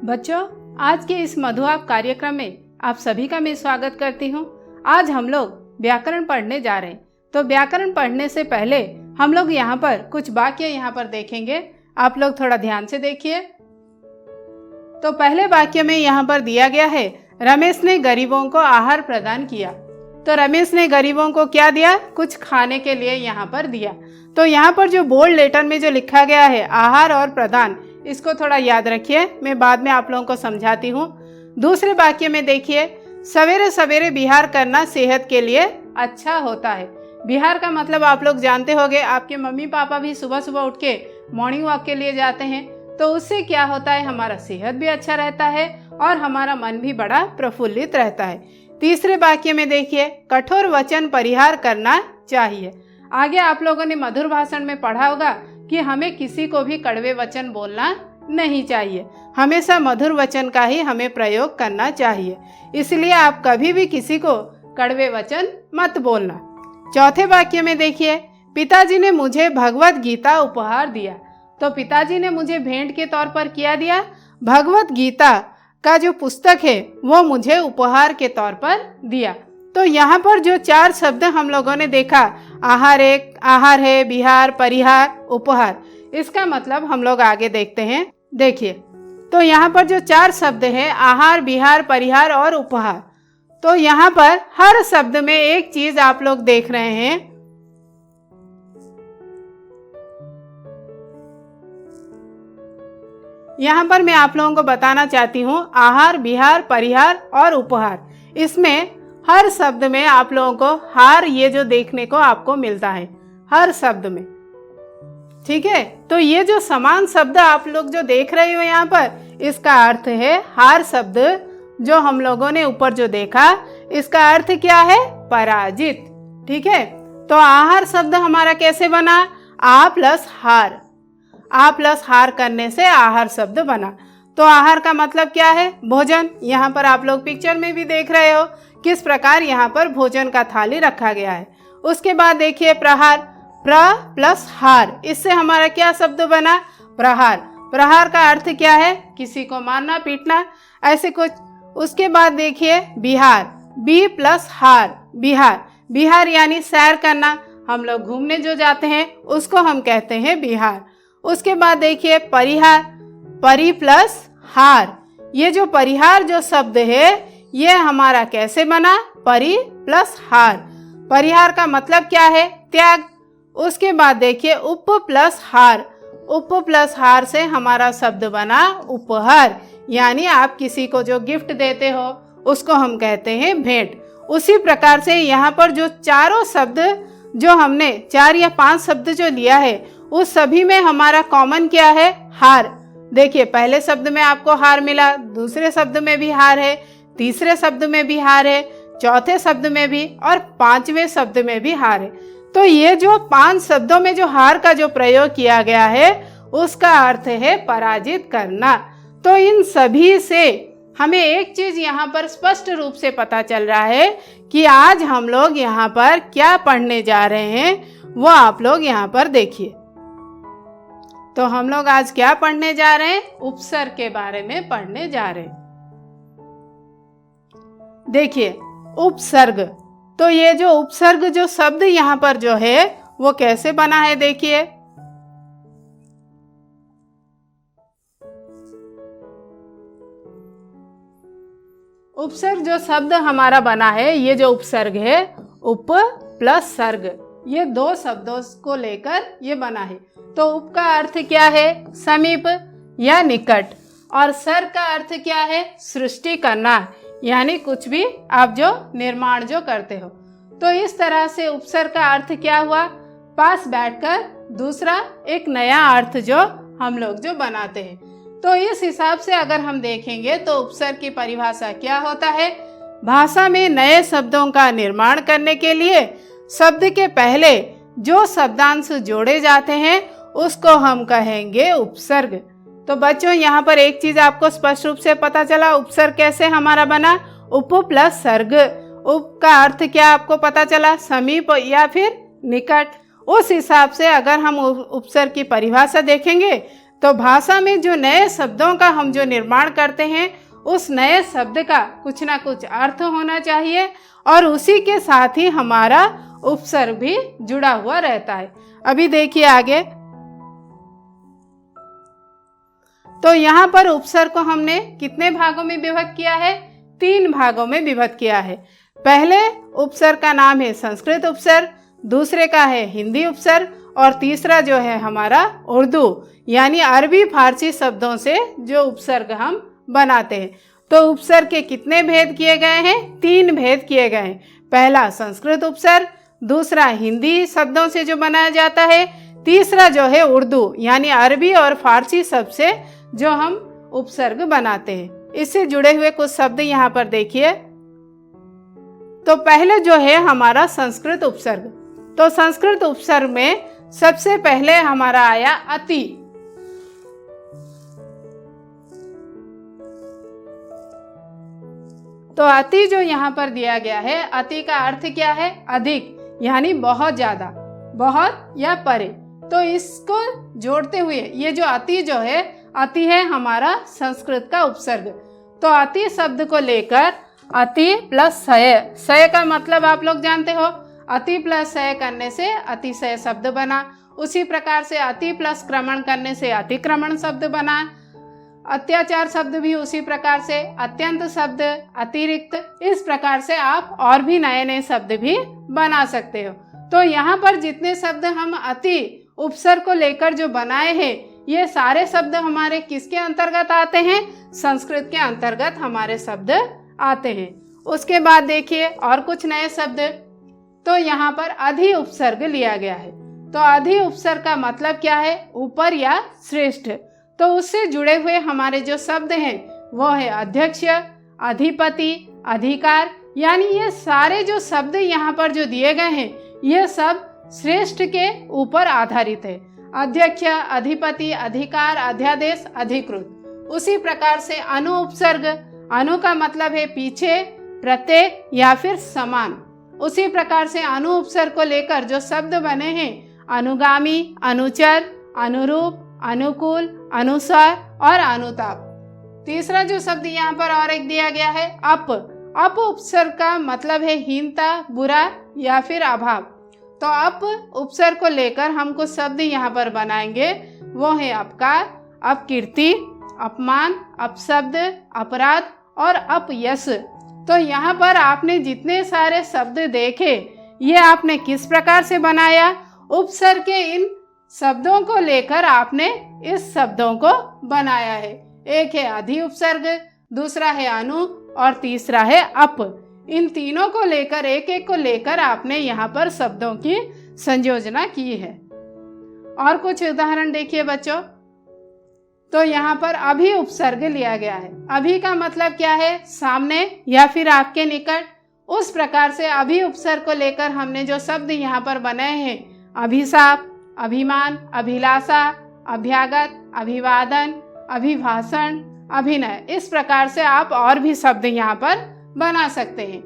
बच्चों, आज के इस मधुआप कार्यक्रम में आप सभी का मैं स्वागत करती हूँ। आज हम लोग व्याकरण पढ़ने जा रहे हैं। तो व्याकरण पढ़ने से पहले हम लोग यहाँ पर कुछ वाक्य यहाँ पर देखेंगे। आप लोग थोड़ा ध्यान से देखिए। तो पहले वाक्य में यहाँ पर दिया गया है, रमेश ने गरीबों को आहार प्रदान किया। तो रमेश ने गरीबों को क्या दिया? कुछ खाने के लिए यहाँ पर दिया। तो यहाँ पर जो बोल्ड लेटर में जो लिखा गया है आहार और प्रदान, इसको थोड़ा याद रखिए, मैं बाद में आप लोगों को समझाती हूँ। दूसरे वाक्य में देखिए, सवेरे सवेरे विहार करना सेहत के लिए अच्छा होता है। विहार का मतलब आप लोग जानते होंगे, आपके मम्मी पापा भी सुबह सुबह उठ के मॉर्निंग वॉक के लिए जाते हैं। तो उससे क्या होता है, हमारा सेहत भी अच्छा रहता है और हमारा मन भी बड़ा प्रफुल्लित रहता है। तीसरे वाक्य में देखिए, कठोर वचन परिहार करना चाहिए। आगे आप लोगों ने मधुर भाषण में पढ़ा होगा कि हमें किसी को भी कड़वे वचन बोलना नहीं चाहिए, हमेशा मधुर वचन का ही हमें प्रयोग करना चाहिए। इसलिए आप कभी भी किसी को कड़वे वचन मत बोलना। चौथे वाक्य में देखिए, पिताजी ने मुझे भगवत गीता उपहार दिया। तो पिताजी ने मुझे भेंट के तौर पर क्या दिया? भगवत गीता का जो पुस्तक है वो मुझे उपहार के तौर पर दिया। तो यहाँ पर जो चार शब्द हम लोगों ने देखा, आहार आहार है, विहार, परिहार, उपहार, इसका मतलब हम लोग आगे देखते हैं। देखिए, तो यहाँ पर जो चार शब्द है, आहार, विहार, परिहार और उपहार, तो यहाँ पर हर शब्द में एक चीज आप लोग देख रहे हैं। यहाँ पर मैं आप लोगों को बताना चाहती हूँ, आहार, विहार, परिहार और उपहार, इसमें हर शब्द में आप लोगों को हार ये जो देखने को आपको मिलता है हर शब्द में। ठीक है, तो ये जो समान शब्द आप लोग जो देख रहे हो यहाँ पर, इसका अर्थ है हार शब्द जो हम लोगों ने ऊपर जो देखा, इसका अर्थ क्या है? पराजित। ठीक है, तो आहार शब्द हमारा कैसे बना? आ प्लस हार, आ प्लस हार करने से आहार शब्द बना। तो आहार का मतलब क्या है? भोजन। यहाँ पर आप लोग पिक्चर में भी देख रहे हो किस प्रकार यहाँ पर भोजन का थाली रखा गया है। उसके बाद देखिए प्रहार, प्र प्लस हार, इससे हमारा क्या शब्द बना? प्रहार। प्रहार का अर्थ क्या है? किसी को मारना, पीटना, ऐसे कुछ। उसके बाद देखिए विहार, बी प्लस हार, विहार। विहार यानी सैर करना, हम लोग घूमने जो जाते हैं उसको हम कहते हैं विहार। उसके बाद देखिए परिहार, परि प्लस हार, ये जो परिहार जो शब्द है ये हमारा कैसे बना? परि प्लस हार। परिहार का मतलब क्या है? त्याग। उसके बाद देखिए उप प्लस हार, उप प्लस हार से हमारा शब्द बना उपहार, यानी आप किसी को जो गिफ्ट देते हो उसको हम कहते हैं भेंट। उसी प्रकार से यहाँ पर जो चारों शब्द जो हमने 4 या 5 शब्द जो लिया है, उस सभी में हमारा कॉमन क्या है? हार। देखिए, पहले शब्द में आपको हार मिला, दूसरे शब्द में भी हार है, तीसरे शब्द में भी हार है, चौथे शब्द में भी और 5वें शब्द में भी हार है। तो ये जो 5 शब्दों में जो हार का जो प्रयोग किया गया है उसका अर्थ है पराजित करना। तो इन सभी से हमें एक चीज यहाँ पर स्पष्ट रूप से पता चल रहा है कि आज हम लोग यहाँ पर क्या पढ़ने जा रहे हैं, वो आप लोग यहाँ पर देखिए। तो हम लोग आज क्या पढ़ने जा रहे हैं? उपसर्ग के बारे में पढ़ने जा रहे हैं। देखिए उपसर्ग, तो ये जो उपसर्ग जो शब्द यहाँ पर जो है वो कैसे बना है? देखिए, उपसर्ग जो शब्द हमारा बना है, ये जो उपसर्ग है, उप प्लस सर्ग, ये 2 शब्दों को लेकर ये बना है। तो उप का अर्थ क्या है? समीप या निकट, और सर्ग का अर्थ क्या है? सृष्टि करना, यानी कुछ भी आप जो निर्माण जो करते हो। तो इस तरह से उपसर्ग का अर्थ क्या हुआ? पास बैठकर दूसरा एक नया अर्थ जो हम लोग जो बनाते हैं। तो इस हिसाब से अगर हम देखेंगे तो उपसर्ग की परिभाषा क्या होता है? भाषा में नए शब्दों का निर्माण करने के लिए शब्द के पहले जो शब्दांश जोड़े जाते हैं उसको हम कहेंगे उपसर्ग। तो बच्चों, यहाँ पर एक चीज आपको स्पष्ट रूप से पता चला, उपसर्ग कैसे हमारा बना? उप प्लस सर्ग। उप का अर्थ क्या आपको पता चला? समीप या फिर निकट। उस हिसाब से अगर हम उपसर्ग की परिभाषा देखेंगे तो भाषा में जो नए शब्दों का हम जो निर्माण करते हैं, उस नए शब्द का कुछ ना कुछ अर्थ होना चाहिए और उसी के साथ ही हमारा उपसर्ग भी जुड़ा हुआ रहता है। अभी देखिए आगे। तो यहाँ पर उपसर्ग को हमने कितने भागों में विभक्त किया है? 3 भागों में विभक्त किया है। पहले उपसर्ग का नाम है संस्कृत उपसर्ग, दूसरे का है हिंदी उपसर्ग और तीसरा जो है हमारा उर्दू यानी अरबी फारसी शब्दों से जो उपसर्ग हम बनाते हैं। तो उपसर्ग के कितने भेद किए गए हैं? 3 भेद किए गए हैं। पहला संस्कृत उपसर्ग, दूसरा हिंदी शब्दों से जो बनाया जाता है, तीसरा जो है उर्दू यानी अरबी और फारसी शब्द से जो हम उपसर्ग बनाते हैं। इससे जुड़े हुए कुछ शब्द यहाँ पर देखिए। तो पहले जो है हमारा संस्कृत उपसर्ग। तो संस्कृत उपसर्ग में सबसे पहले हमारा आया अति। तो अति जो यहाँ पर दिया गया है, अति का अर्थ क्या है? अधिक यानी बहुत ज्यादा, बहुत या परे। तो इसको जोड़ते हुए ये जो अति जो है, अति है हमारा संस्कृत का उपसर्ग। तो अति शब्द को लेकर अति प्लस सय, सय का मतलब आप लोग जानते हो, अति प्लस सय करने से अतिशय शब्द बना। उसी प्रकार से अति प्लस क्रमण करने से अतिक्रमण शब्द बना। अत्याचार शब्द भी उसी प्रकार से, अत्यंत शब्द, अतिरिक्त, इस प्रकार से आप और भी नए नए शब्द भी बना सकते हो। तो यहाँ पर जितने शब्द हम अति उपसर्ग को लेकर जो बनाए हैं, ये सारे शब्द हमारे किसके अंतर्गत आते हैं? संस्कृत के अंतर्गत हमारे शब्द आते हैं। उसके बाद देखिए और कुछ नए शब्द। तो यहाँ पर अधि उपसर्ग लिया गया है। तो अधि उपसर्ग का मतलब क्या है? ऊपर या श्रेष्ठ। तो उससे जुड़े हुए हमारे जो शब्द हैं वो है अध्यक्ष, अधिपति, अधिकार, यानी ये सारे जो शब्द यहाँ पर जो दिए गए हैं, ये सब श्रेष्ठ के ऊपर आधारित है। अध्यक्ष, अधिपति, अधिकार, अध्यादेश, अधिकृत। उसी प्रकार से अनु उपसर्ग, अनु का मतलब है पीछे, प्रत्येक या फिर समान। उसी प्रकार से अनु उपसर्ग को लेकर जो शब्द बने हैं, अनुगामी, अनुचर, अनुरूप, अनुकूल, अनुसार और अनुताप। तीसरा जो शब्द यहाँ पर और एक दिया गया है अप। अप उपसर्ग का मतलब है हीनता, बुरा या फिर अभाव। तो अप उपसर्ग को लेकर हम कुछ शब्द यहाँ पर बनाएंगे, वो है अपकार, अपकीर्ति, अपमान, अपशब्द, अपराध और अपयश। तो यहाँ पर आपने जितने सारे शब्द देखे, ये आपने किस प्रकार से बनाया? उपसर्ग के इन शब्दों को लेकर आपने इस शब्दों को बनाया है। एक है अधि उपसर्ग, दूसरा है अनु और तीसरा है अप। इन तीनों को लेकर, एक एक को लेकर आपने यहाँ पर शब्दों की संयोजना की है। और कुछ उदाहरण देखिए बच्चों। तो यहाँ पर अभि उपसर्ग लिया गया है। अभि का मतलब क्या है? सामने या फिर आपके निकट। उस प्रकार से अभि उपसर्ग को लेकर हमने जो शब्द यहाँ पर बनाए हैं, अभिशाप, अभिमान, अभिलाषा, अभ्यागत, अभिवादन, अभिभाषण, अभिनय, इस प्रकार से आप और भी शब्द यहाँ पर बना सकते हैं।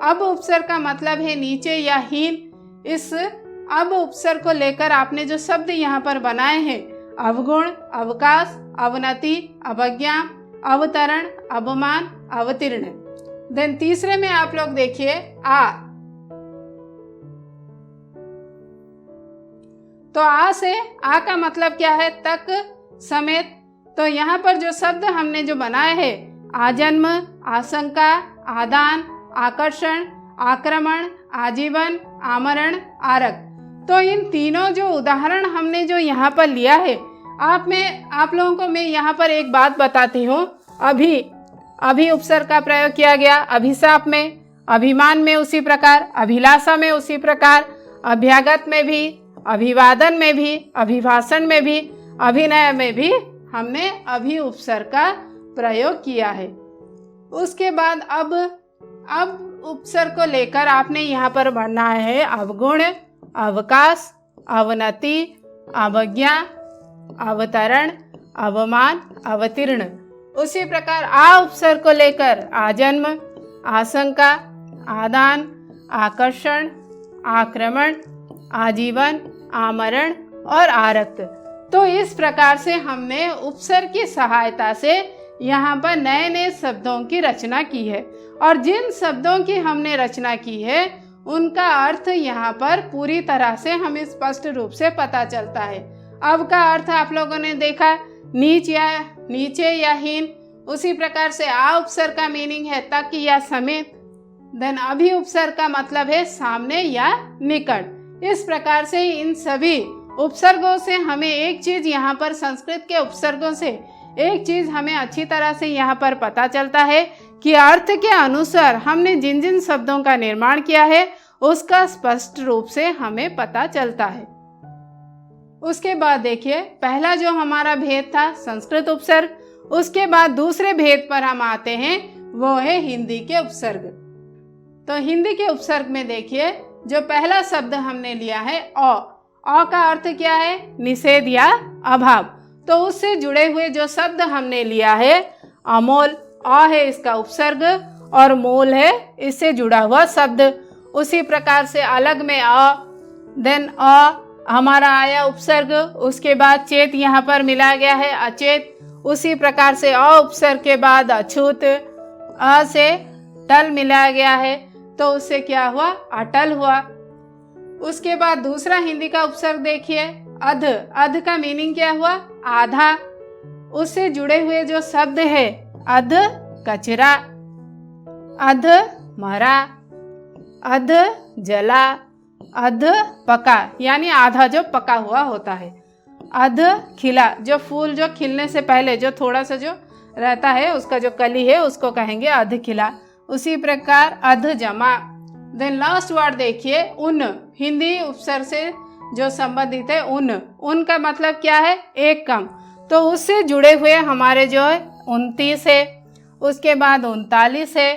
अब उपसर्ग का मतलब है नीचे या हीन। इस अब उपसर्ग को लेकर आपने जो शब्द यहाँ पर बनाए हैं, अवगुण, अवकाश, अवनति, अवज्ञा, अवतरण, अवमान, अवतीर्ण। देन तीसरे में आप लोग देखिए आ। तो आ से, आ का मतलब क्या है? तक, समेत। तो यहाँ पर जो शब्द हमने जो बनाए हैं, आजन्म, आशंका, आदान, आकर्षण, आक्रमण, आजीवन, आमरण, आरक। तो इन तीनों जो उदाहरण हमने जो यहाँ पर लिया है, आप लोगों को मैं यहाँ पर एक बात बताती हूँ। अभी उपसर्ग का प्रयोग किया गया अभिशाप में, अभिमान में उसी प्रकार, अभिलाषा में उसी प्रकार, अभ्यागत में भी, अभिवादन में भी, अभिभाषण में भी, अभिनय में भी हमने अभि उपसर्ग का प्रयोग किया है। उसके बाद अब उपसर्ग को लेकर आपने यहाँ पर बनाया है अवगुण, अवकाश, अवनति, अवज्ञा, अवतरण, अवमान, अवतीर्ण। उसी प्रकार आ उपसर्ग को लेकर आजन्म, आशंका, आदान, आकर्षण, आक्रमण, आजीवन, आमरण और आरक्त। तो इस प्रकार से हमने उपसर्ग की सहायता से यहाँ पर नए नए शब्दों की रचना की है, और जिन शब्दों की हमने रचना की है उनका अर्थ यहाँ पर पूरी तरह से हमें स्पष्ट रूप से पता चलता है। अब का अर्थ आप लोगों ने देखा, नीचे या हीन। उसी प्रकार से आ उपसर्ग का मीनिंग है तक या समेत। देन अभी उपसर्ग का मतलब है सामने या निकट। इस प्रकार से इन सभी उपसर्गों से हमें एक चीज यहाँ पर, संस्कृत के उपसर्गों से एक चीज हमें अच्छी तरह से यहाँ पर पता चलता है कि अर्थ के अनुसार हमने जिन जिन शब्दों का निर्माण किया है उसका स्पष्ट रूप से हमें पता चलता है। उसके बाद देखिए, पहला जो हमारा भेद था संस्कृत उपसर्ग, उसके बाद दूसरे भेद पर हम आते हैं, वो है हिंदी के उपसर्ग। तो हिंदी के उपसर्ग में देखिए, जो पहला शब्द हमने लिया है अ का अर्थ क्या है? निषेध या अभाव। तो उससे जुड़े हुए जो शब्द हमने लिया है अमोल, अ है इसका उपसर्ग और मोल है इससे जुड़ा हुआ शब्द। उसी प्रकार से अलग में देन हमारा आया उपसर्ग, उसके बाद चेत यहाँ पर मिला गया है अचेत। उसी प्रकार से उपसर्ग के बाद अछूत, अ से टल मिलाया गया है तो उससे क्या हुआ? अटल हुआ। उसके बाद दूसरा हिंदी का उपसर्ग देखिए अध का मीनिंग क्या हुआ? आधा। उससे जुड़े हुए जो शब्द है अध कचरा, अध मरा, अध जला, अध पका, यानी आधा जो पका हुआ होता है। अध खिला, जो फूल जो खिलने से पहले जो थोड़ा सा जो रहता है उसका जो कली है उसको कहेंगे अध खिला। उसी प्रकार अध जमा। देन लास्ट वर्ड देखिए उन, हिंदी उपसर्ग से जो संबंधित है उन का मतलब क्या है? एक कम। तो उससे जुड़े हुए हमारे जो है 29 है, उसके बाद 39 है,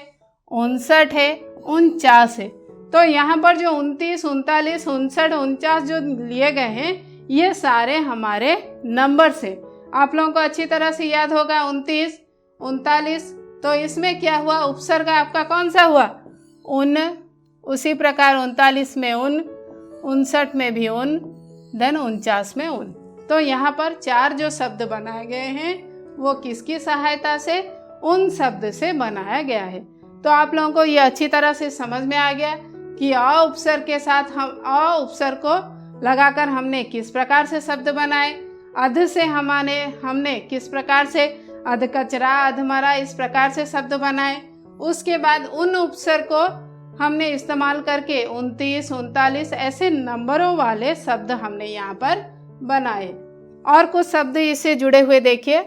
59 है, 49 है। तो यहाँ पर जो 29, 39, 59, 49 जो लिए गए हैं ये सारे हमारे नंबर से आप लोगों को अच्छी तरह से याद होगा। 29, 39, तो इसमें क्या हुआ? उपसर्ग आपका कौन सा हुआ? उन। उसी प्रकार 39 में उन, 59 में भी उन, देन 49 में उन। तो यहाँ पर 4 जो शब्द बनाए गए हैं वो किसकी सहायता से? उन शब्द से बनाया गया है। तो आप लोगों को ये अच्छी तरह से समझ में आ गया कि अ उपसर्ग के साथ हम अ उपसर्ग को लगाकर हमने किस प्रकार से शब्द बनाए, अध से हमने किस प्रकार से अध कचरा, अध मरा, इस प्रकार से शब्द बनाए। उसके बाद उन उपसर्ग को हमने इस्तेमाल करके 29, 39 ऐसे नंबरों वाले शब्द हमने यहाँ पर बनाए। और कुछ शब्द इससे जुड़े हुए देखिए,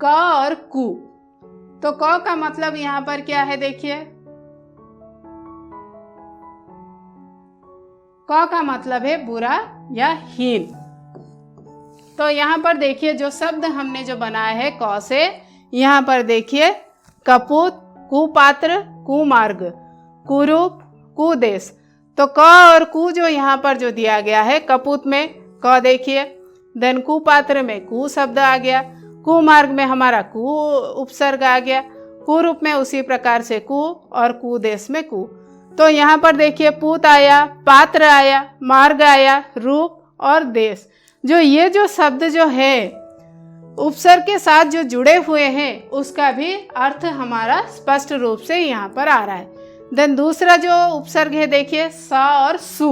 क और कु। तो क का मतलब यहाँ पर क्या है? देखिए क का मतलब है बुरा या हीन। तो यहाँ पर देखिए जो शब्द हमने जो बनाया है क से, यहाँ पर देखिए कपूत, कुपात्र, कुमार्ग, कुरूप, कुदेश। तो क और कु जो यहाँ पर जो दिया गया है, कपूत में क देखिए, देन कुपात्र में कु शब्द आ गया, कुमार्ग में हमारा कु उपसर्ग आ गया, कुरूप में उसी प्रकार से कु और कुदेश में कु। तो यहाँ पर देखिए पूत आया, पात्र आया, मार्ग आया, रूप और देश। जो ये जो शब्द जो है उपसर्ग के साथ जो जुड़े हुए हैं उसका भी अर्थ हमारा स्पष्ट रूप से यहाँ पर आ रहा है। देन दूसरा जो उपसर्ग है देखिए स और सु।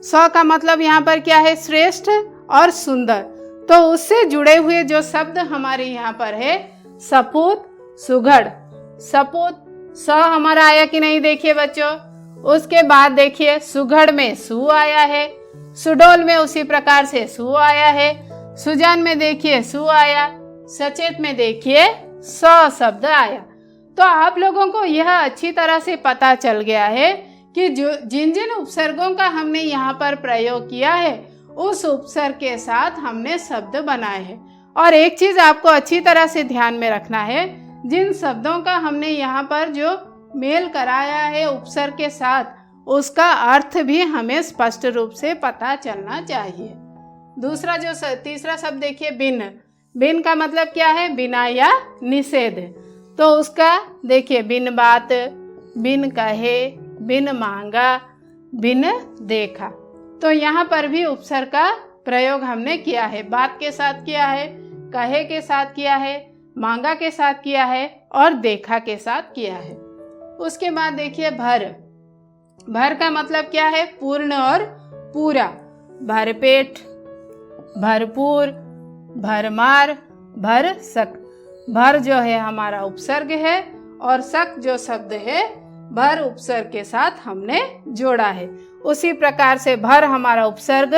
स का मतलब यहाँ पर क्या है? श्रेष्ठ और सुंदर। तो उससे जुड़े हुए जो शब्द हमारे यहाँ पर है सपूत, सुघड़। सपूत स हमारा आया कि नहीं देखिए बच्चों। उसके बाद देखिए सुघड़ में सु आया है, सुडोल में उसी प्रकार से सु आया है, सुजान में देखिए सु आया, सचेत में देखिए स शब्द आया। तो आप लोगों को यह अच्छी तरह से पता चल गया है कि जो जिन जिन उपसर्गों का हमने यहाँ पर प्रयोग किया है उस उपसर्ग के साथ हमने शब्द बनाए हैं। और एक चीज आपको अच्छी तरह से ध्यान में रखना है, जिन शब्दों का हमने यहाँ पर जो मेल कराया है उपसर्ग के साथ उसका अर्थ भी हमें स्पष्ट रूप से पता चलना चाहिए। दूसरा जो तीसरा शब्द देखिए बिन। बिन का मतलब क्या है? बिना या निषेध। तो उसका देखिए बिन बात, बिन कहे, बिन मांगा, बिन देखा। तो यहाँ पर भी उपसर्ग का प्रयोग हमने किया है। बात के साथ किया है, कहे के साथ किया है, मांगा के साथ किया है और देखा के साथ किया है। उसके बाद देखिए भर। भर का मतलब क्या है? पूर्ण और पूरा। भरपेट, भरपूर, भरमार, भर सक। भर जो है हमारा उपसर्ग है और सक जो शब्द है भर उपसर्ग के साथ हमने जोड़ा है। उसी प्रकार से भर हमारा उपसर्ग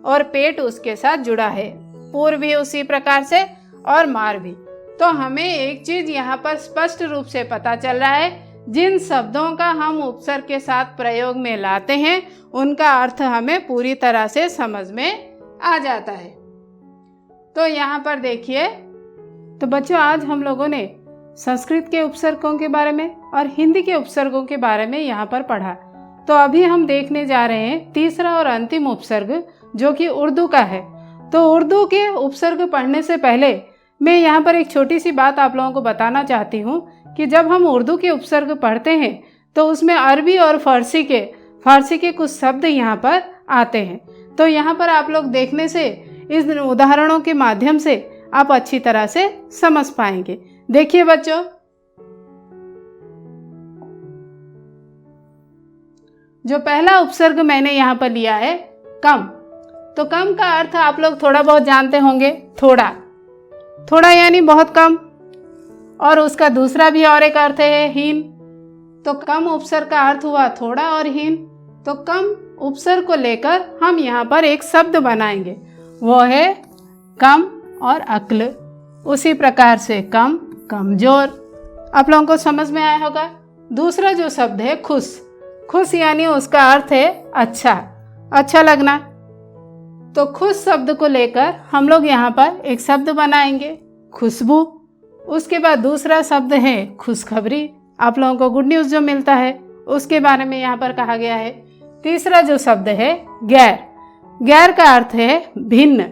और पेट उसके साथ जुड़ा है। पूर भी उसी प्रकार से और मार भी। तो हमें एक चीज यहाँ पर स्पष्ट रूप से पता चल रहा है, जिन शब्दों का हम उपसर्ग के साथ प्रयोग में लाते हैं उनका अर्थ हमें पूरी तरह से समझ में आ जाता है। तो यहाँ पर देखिए, तो बच्चों आज हम लोगों ने संस्कृत के उपसर्गों के बारे में और हिंदी के उपसर्गों के बारे में यहाँ पर पढ़ा। तो अभी हम देखने जा रहे हैं तीसरा और अंतिम उपसर्ग जो कि उर्दू का है। तो उर्दू के उपसर्ग पढ़ने से पहले मैं यहाँ पर एक छोटी सी बात आप लोगों को बताना चाहती हूँ कि जब हम उर्दू के उपसर्ग पढ़ते हैं तो उसमें अरबी और फारसी के कुछ शब्द यहाँ पर आते हैं। तो यहाँ पर आप लोग देखने से इस उदाहरणों के माध्यम से आप अच्छी तरह से समझ पाएंगे। देखिए बच्चों, जो पहला उपसर्ग मैंने यहाँ पर लिया है कम। तो कम का अर्थ आप लोग थोड़ा बहुत जानते होंगे, थोड़ा। थोड़ा यानी बहुत कम। और उसका दूसरा भी और एक अर्थ है हीन। तो कम उपसर्ग का अर्थ हुआ थोड़ा और हीन। तो कम उपसर्ग को लेकर हम यहाँ पर एक शब्द बनाएंगे, वो है कम और अक्ल। उसी प्रकार से कम, कमजोर। आप लोगों को समझ में आया होगा। दूसरा जो शब्द है खुश। खुश यानी उसका अर्थ है अच्छा, अच्छा लगना। तो खुश शब्द को लेकर हम लोग यहाँ पर एक शब्द बनाएंगे, खुशबू। उसके बाद दूसरा शब्द है खुशखबरी। आप लोगों को गुड न्यूज़ जो मिलता है उसके बारे में यहाँ पर कहा गया है। तीसरा जो शब्द है गैर। गैर का अर्थ है भिन्न,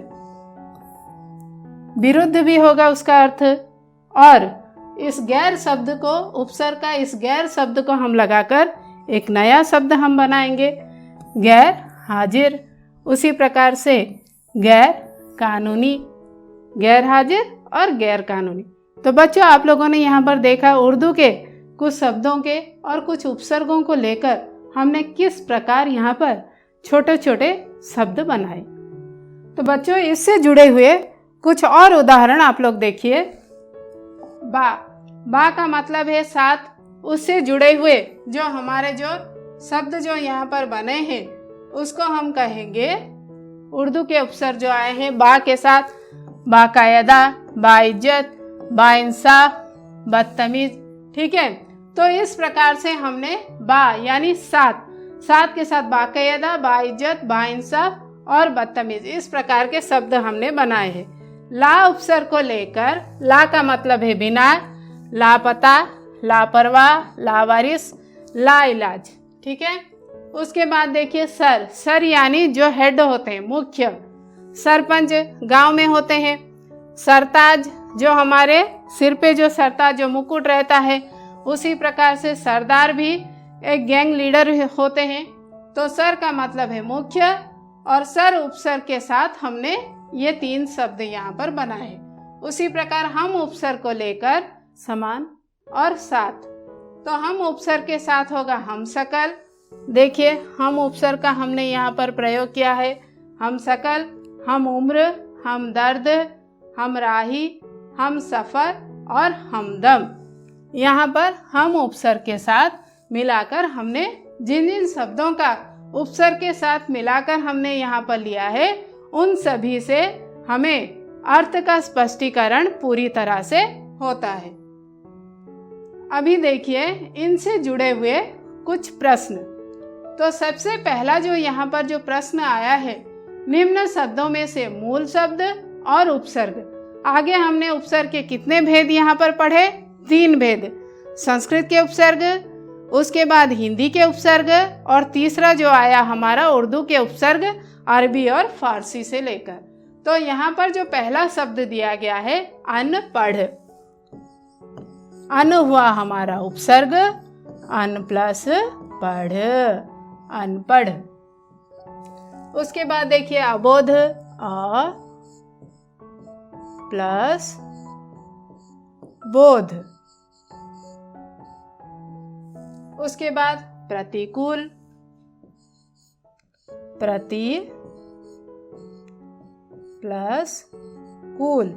विरुद्ध भी होगा उसका अर्थ। और इस गैर शब्द को, उपसर्ग का इस गैर शब्द को हम लगाकर एक नया शब्द हम बनाएंगे, गैर हाजिर। उसी प्रकार से गैर कानूनी, गैर हाजिर और गैर कानूनी। तो बच्चों आप लोगों ने यहाँ पर देखा उर्दू के कुछ शब्दों के और कुछ उपसर्गों को लेकर हमने किस प्रकार यहाँ पर छोटे छोटे शब्द बनाए। तो बच्चों इससे जुड़े हुए कुछ और उदाहरण आप लोग देखिए। बा। बा का मतलब है साथ। उससे जुड़े हुए जो हमारे जो शब्द जो यहाँ पर बने हैं उसको हम कहेंगे, उर्दू के उपसर्ग जो आए हैं बा के साथ, बाकायदा, बाइज्जत, बाइंसाफ, बदतमीज। ठीक है। तो इस प्रकार से हमने बा यानी सात, सात के साथ बाकायदा, बाइज्जत, बाइंसाफ और बदतमीज, इस प्रकार के शब्द हमने बनाए हैं। ला उपसर्ग को लेकर, ला का मतलब है बिना, लापता, लापरवाह, लावारिस, लाइलाज। ठीक है। उसके बाद देखिए सर। सर यानी जो हेड होते हैं, मुख्य। सरपंच गांव में होते हैं। सरताज जो हमारे सिर पे जो सरताज जो मुकुट रहता है, उसी प्रकार से सरदार भी एक गैंग लीडर होते हैं। तो सर का मतलब है मुख्य और सर उपसर्ग के साथ हमने ये तीन शब्द यहाँ पर बनाए। उसी प्रकार हम उपसर्ग को लेकर समान और साथ। तो हम उपसर्ग के साथ होगा हम सकल। देखिए हम उपसर्ग का हमने यहाँ पर प्रयोग किया है, हम सकल, हम उम्र, हम दर्द, हम राही, हम सफ़र और हमदम। यहाँ पर हम उपसर्ग के साथ मिलाकर हमने जिन जिन शब्दों का उपसर्ग के साथ मिलाकर हमने यहाँ पर लिया है उन सभी से हमें अर्थ का स्पष्टीकरण पूरी तरह से होता है। अभी देखिए इनसे जुड़े हुए कुछ प्रश्न। तो सबसे पहला जो यहाँ पर जो प्रश्न आया है, निम्न शब्दों में से मूल शब्द और उपसर्ग। आगे हमने उपसर्ग के कितने भेद यहाँ पर पढ़े? 3 भेद। संस्कृत के उपसर्ग, उसके बाद हिंदी के उपसर्ग और तीसरा जो आया हमारा उर्दू के उपसर्ग अरबी और फारसी से लेकर। तो यहाँ पर जो पहला शब्द दिया गया है अनपढ़। अन हुआ हमारा उपसर्ग, अन प्लस पढ़, अनपढ़। उसके बाद देखिए अबोध। प्लस बोध। उसके बाद प्रतिकूल, प्रति प्लस कूल।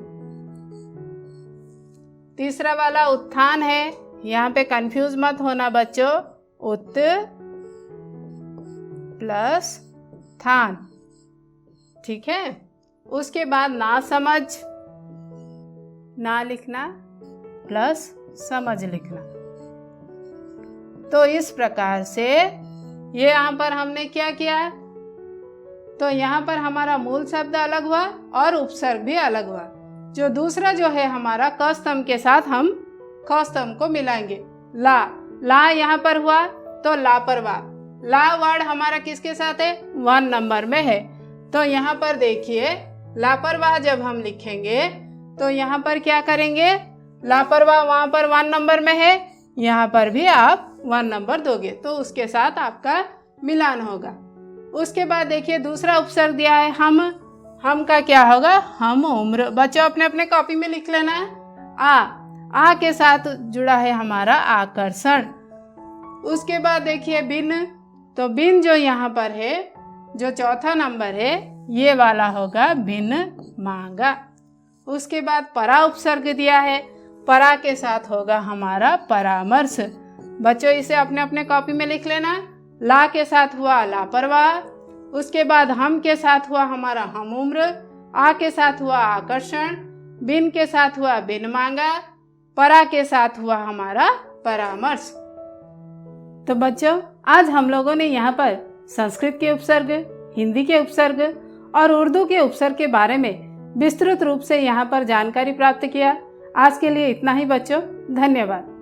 तीसरा वाला उत्थान है, यहाँ पे कंफ्यूज मत होना बच्चों, उत प्लस थान, ठीक है। उसके बाद ना समझ, ना लिखना प्लस समझ लिखना। तो इस प्रकार से ये यहाँ पर हमने क्या किया, तो यहाँ पर हमारा मूल शब्द अलग हुआ और उपसर्ग भी अलग हुआ। जो दूसरा जो है हमारा क स्तंभ के साथ हम ख स्तंभ को मिलाएंगे। ला, ला यहाँ पर हुआ तो लापरवाह। ला वर्ड हमारा किसके साथ है, 1 नंबर में है। तो यहाँ पर देखिए लापरवाह जब हम लिखेंगे तो यहाँ पर क्या करेंगे, लापरवाह वहाँ पर 1 नंबर में है, यहाँ पर भी आप 1 नंबर दोगे तो उसके साथ आपका मिलान होगा। उसके बाद देखिए दूसरा उपसर्ग दिया है हम का क्या होगा, हम उम्र। बच्चों अपने अपने कॉपी में लिख लेना है। आ के साथ जुड़ा है हमारा आकर्षण। उसके बाद देखिए बिन, तो बिन जो यहाँ पर है, जो चौथा नंबर है, ये वाला होगा बिन मांगा। उसके बाद परा उपसर्ग दिया है, परा के साथ होगा हमारा परामर्श। बच्चों इसे अपने अपने कॉपी में लिख लेना। ला के साथ हुआ लापरवाह, उसके बाद हम के साथ हुआ हमारा हम उम्र, आ के साथ हुआ आकर्षण, बिन के साथ हुआ बिन मांगा, परा के साथ हुआ हमारा परामर्श। तो बच्चों आज हम लोगों ने यहाँ पर संस्कृत के उपसर्ग, हिंदी के उपसर्ग और उर्दू के उपसर्ग के बारे में विस्तृत रूप से यहाँ पर जानकारी प्राप्त किया। आज के लिए इतना ही बच्चों, धन्यवाद।